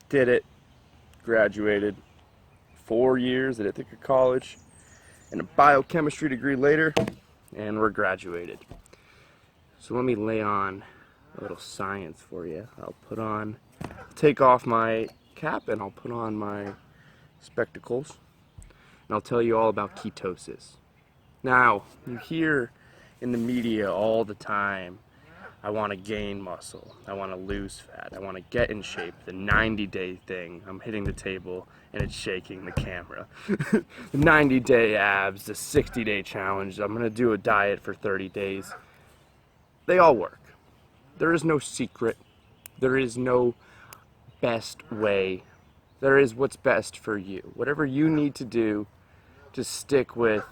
Did it, graduated, 4 years at Ithaca College, and a biochemistry degree later, and we're graduated. So let me lay on a little science for you. Take off my cap and I'll put on my spectacles, and I'll tell you all about ketosis. Now, you hear in the media all the time, I want to gain muscle, I want to lose fat, I want to get in shape, the 90-day thing. I'm hitting the table and it's shaking the camera. The 90-day abs, the 60-day challenge, I'm going to do a diet for 30 days. They all work. There is no secret. There is no best way. There is what's best for you. Whatever you need to do to stick with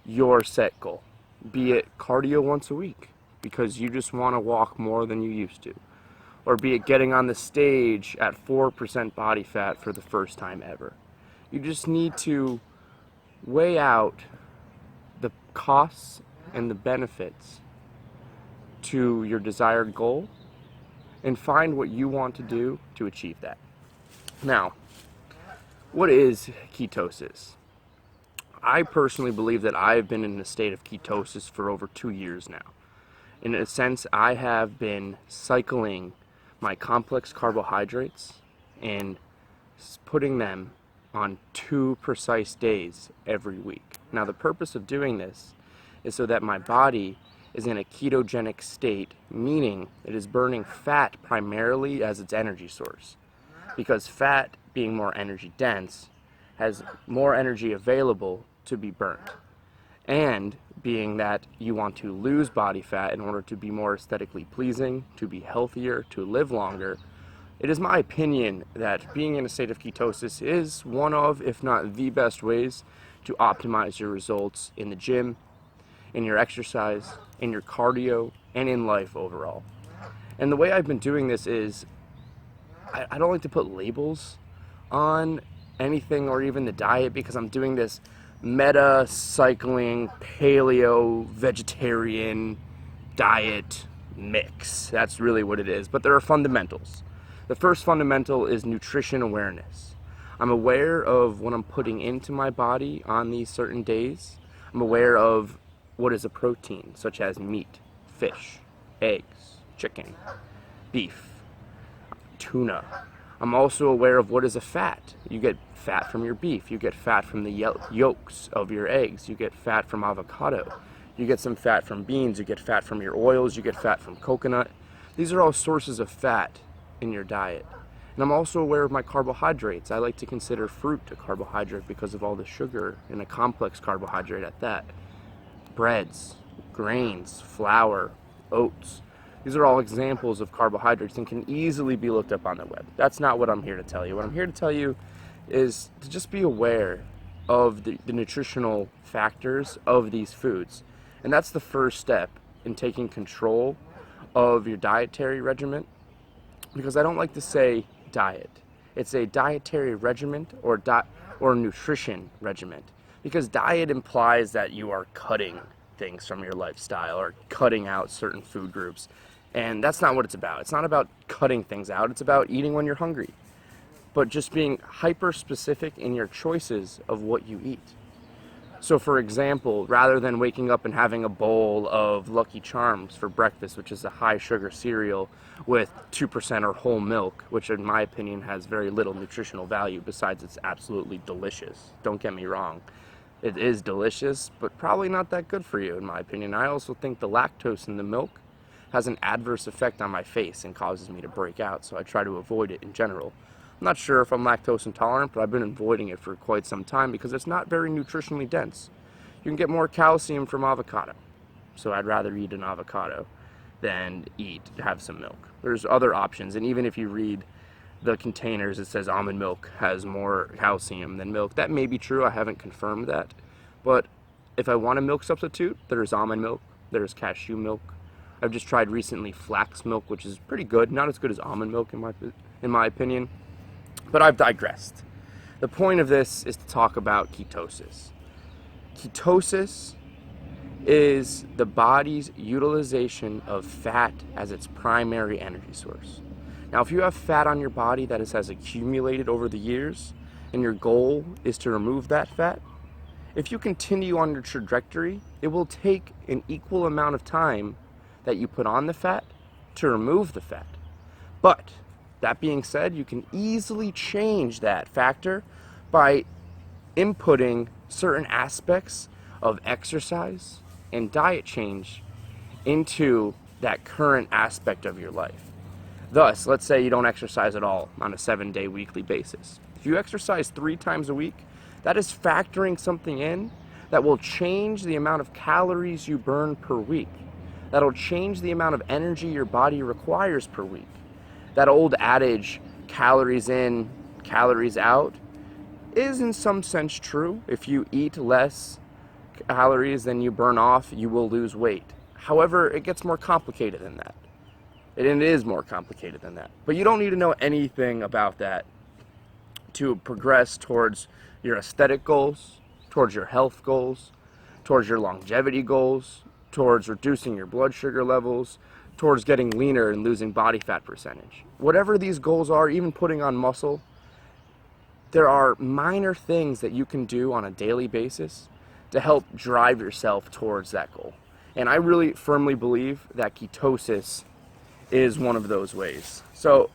your set goal. Be it cardio once a week because you just want to walk more than you used to. Or be it getting on the stage at 4% body fat for the first time ever. You just need to weigh out the costs and the benefits to your desired goal and find what you want to do to achieve that. Now, what is ketosis? I personally believe that I've been in a state of ketosis for over 2 years now. In a sense, I have been cycling my complex carbohydrates and putting them on 2 precise days every week. Now, the purpose of doing this is so that my body is in a ketogenic state, meaning it is burning fat primarily as its energy source. Because fat, being more energy dense, has more energy available to be burnt. And being that you want to lose body fat in order to be more aesthetically pleasing, to be healthier, to live longer, it is my opinion that being in a state of ketosis is one of, if not the best ways to optimize your results in the gym, in your exercise, in your cardio, and in life overall. And the way I've been doing this is, I don't like to put labels on anything or even the diet because I'm doing this meta cycling paleo vegetarian diet mix. That's really what it is. But there are fundamentals. The first fundamental is nutrition awareness. I'm aware of what I'm putting into my body on these certain days. I'm aware of what is a protein, such as meat, fish, eggs, chicken, beef, tuna. I'm also aware of what is a fat. You get fat from your beef, you get fat from the yolks of your eggs, you get fat from avocado, you get some fat from beans, you get fat from your oils, you get fat from coconut. These are all sources of fat in your diet. And I'm also aware of my carbohydrates. I like to consider fruit a carbohydrate because of all the sugar and a complex carbohydrate at that. Breads, grains, flour, oats. These are all examples of carbohydrates and can easily be looked up on the web. That's not what I'm here to tell you. What I'm here to tell you is to just be aware of the nutritional factors of these foods. And that's the first step in taking control of your dietary regimen. Because I don't like to say diet. It's a dietary regimen or nutrition regimen. Because diet implies that you are cutting things from your lifestyle or cutting out certain food groups. And that's not what it's about. It's not about cutting things out. It's about eating when you're hungry. But just being hyper specific in your choices of what you eat. So for example, rather than waking up and having a bowl of Lucky Charms for breakfast, which is a high sugar cereal with 2% or whole milk, which in my opinion has very little nutritional value besides it's absolutely delicious. Don't get me wrong. It is delicious, but probably not that good for you in my opinion. I also think the lactose in the milk has an adverse effect on my face and causes me to break out, so I try to avoid it in general. I'm not sure if I'm lactose intolerant, but I've been avoiding it for quite some time because it's not very nutritionally dense. You can get more calcium from avocado, so I'd rather eat an avocado than have some milk. There's other options, and even if you read the containers, it says almond milk has more calcium than milk. That may be true, I haven't confirmed that, but if I want a milk substitute, there's almond milk, there's cashew milk. I've just tried recently flax milk, which is pretty good, not as good as almond milk in my opinion. But I've digressed. The point of this is to talk about ketosis. Ketosis is the body's utilization of fat as its primary energy source. Now, if you have fat on your body that has accumulated over the years, and your goal is to remove that fat, if you continue on your trajectory, it will take an equal amount of time that you put on the fat to remove the fat. But that being said, you can easily change that factor by inputting certain aspects of exercise and diet change into that current aspect of your life. Thus, let's say you don't exercise at all on a 7-day weekly basis. If you exercise 3 times a week, that is factoring something in that will change the amount of calories you burn per week. That'll change the amount of energy your body requires per week. That old adage, calories in, calories out, is in some sense true. If you eat less calories than you burn off, you will lose weight. However, it gets more complicated than that. It is more complicated than that. But you don't need to know anything about that to progress towards your aesthetic goals, towards your health goals, towards your longevity goals, towards reducing your blood sugar levels, towards getting leaner and losing body fat percentage. Whatever these goals are, even putting on muscle, there are minor things that you can do on a daily basis to help drive yourself towards that goal. And I really firmly believe that ketosis is one of those ways. So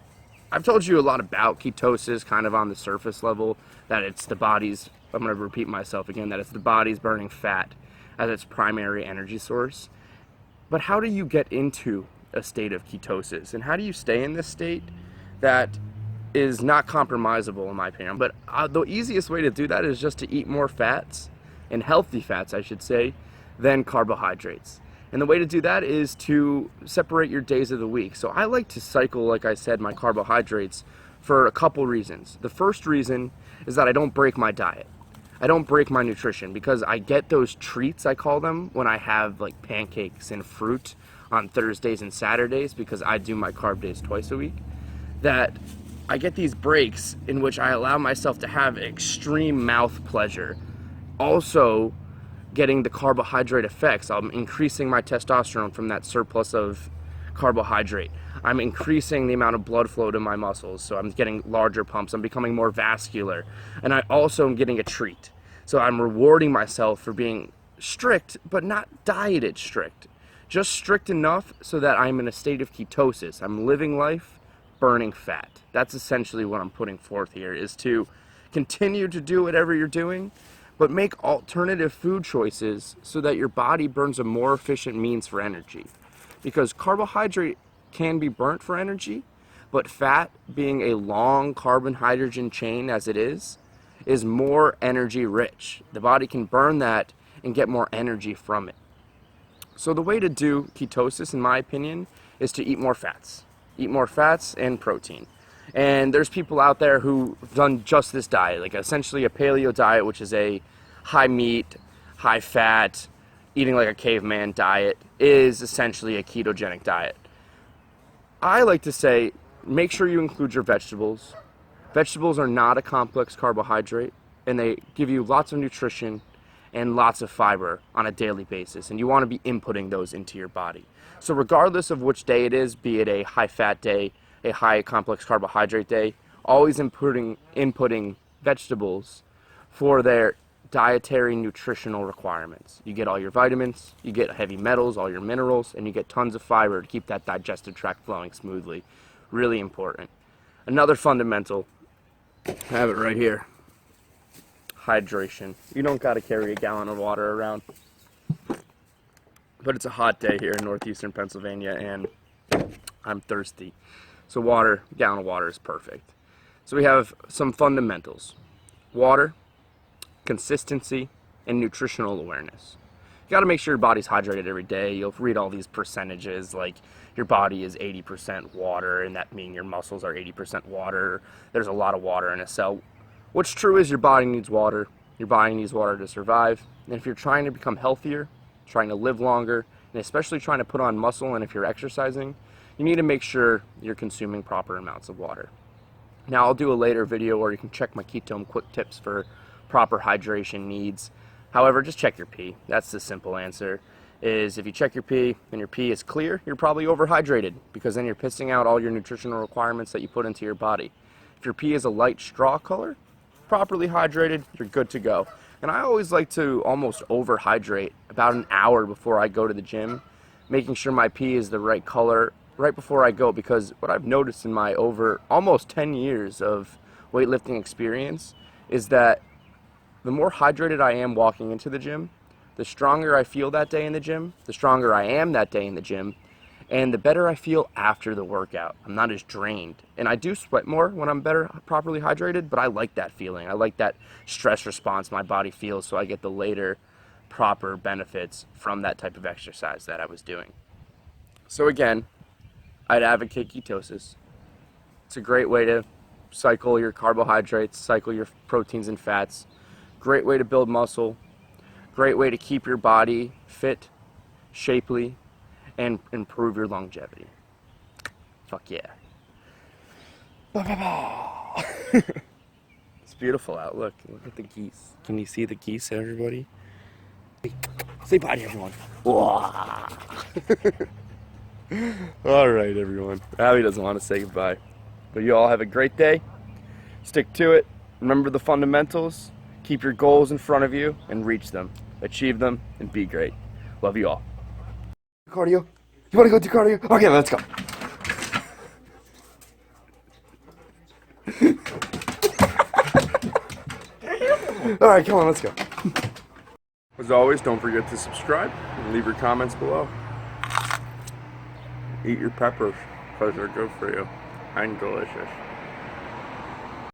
I've told you a lot about ketosis kind of on the surface level, that it's the body's, I'm going to repeat myself again, that it's the body's burning fat as its primary energy source. But how do you get into a state of ketosis? And how do you stay in this state that is not compromisable, in my opinion? But the easiest way to do that is just to eat more fats, and healthy fats, I should say, than carbohydrates. And the way to do that is to separate your days of the week. So I like to cycle, like I said, my carbohydrates for a couple reasons. The first reason is that I don't break my diet. I don't break my nutrition because I get those treats, I call them, when I have like pancakes and fruit on Thursdays and Saturdays, because I do my carb days twice a week, that I get these breaks in which I allow myself to have extreme mouth pleasure. Also, getting the carbohydrate effects. I'm increasing my testosterone from that surplus of carbohydrate. I'm increasing the amount of blood flow to my muscles, so I'm getting larger pumps. I'm becoming more vascular. And I also am getting a treat. So I'm rewarding myself for being strict, but not dieted strict. Just strict enough so that I'm in a state of ketosis. I'm living life, burning fat. That's essentially what I'm putting forth here, is to continue to do whatever you're doing, but make alternative food choices so that your body burns a more efficient means for energy. Because carbohydrate can be burnt for energy, but fat, being a long carbon-hydrogen chain as it is more energy rich. The body can burn that and get more energy from it. So the way to do ketosis, in my opinion, is to eat more fats. Eat more fats and protein. And there's people out there who've done just this diet, like essentially a paleo diet, which is a high meat, high fat, eating like a caveman diet, is essentially a ketogenic diet. I like to say, make sure you include your vegetables. Vegetables are not a complex carbohydrate, and they give you lots of nutrition and lots of fiber on a daily basis, and you want to be inputting those into your body. So regardless of which day it is, be it a high fat day, a high complex carbohydrate day, always inputting vegetables for their dietary nutritional requirements. You get all your vitamins, you get heavy metals, all your minerals, and you get tons of fiber to keep that digestive tract flowing smoothly. Really important. Another fundamental, I have it right here, hydration. You don't got to carry a gallon of water around. But it's a hot day here in northeastern Pennsylvania, and I'm thirsty. So water, a gallon of water is perfect. So we have some fundamentals. Water, consistency, and nutritional awareness. You got to make sure your body's hydrated every day. You'll read all these percentages, like your body is 80% water, and that means your muscles are 80% water. There's a lot of water in a cell. What's true is your body needs water. Your body needs water to survive. And if you're trying to become healthier, trying to live longer, and especially trying to put on muscle, and if you're exercising, you need to make sure you're consuming proper amounts of water. Now, I'll do a later video where you can check my Ketome quick tips for proper hydration needs. However, just check your pee. That's the simple answer. is if you check your pee and your pee is clear, you're probably overhydrated, because then you're pissing out all your nutritional requirements that you put into your body. If your pee is a light straw color, properly hydrated, you're good to go. And I always like to almost overhydrate about an hour before I go to the gym, making sure my pee is the right color right before I go, because what I've noticed in my over almost 10 years of weightlifting experience is that the more hydrated I am walking into the gym, the stronger I feel that day in the gym, the stronger I am that day in the gym, and the better I feel after the workout. I'm not as drained. And I do sweat more when I'm properly hydrated, but I like that feeling. I like that stress response my body feels, so I get the later proper benefits from that type of exercise that I was doing. So again, I'd advocate ketosis. It's a great way to cycle your carbohydrates, cycle your proteins and fats. Great way to build muscle. Great way to keep your body fit, shapely, and improve your longevity. Fuck yeah. It's beautiful out. Look at the geese. Can you see the geese, everybody? Say bye to everyone. All right, everyone. Abby doesn't want to say goodbye. But you all have a great day. Stick to it. Remember the fundamentals. Keep your goals in front of you and reach them. Achieve them and be great. Love you all. Cardio? You want to go do cardio? Okay, let's go. All right, come on, let's go. As always, don't forget to subscribe and leave your comments below. Eat your peppers because they're good for you and delicious.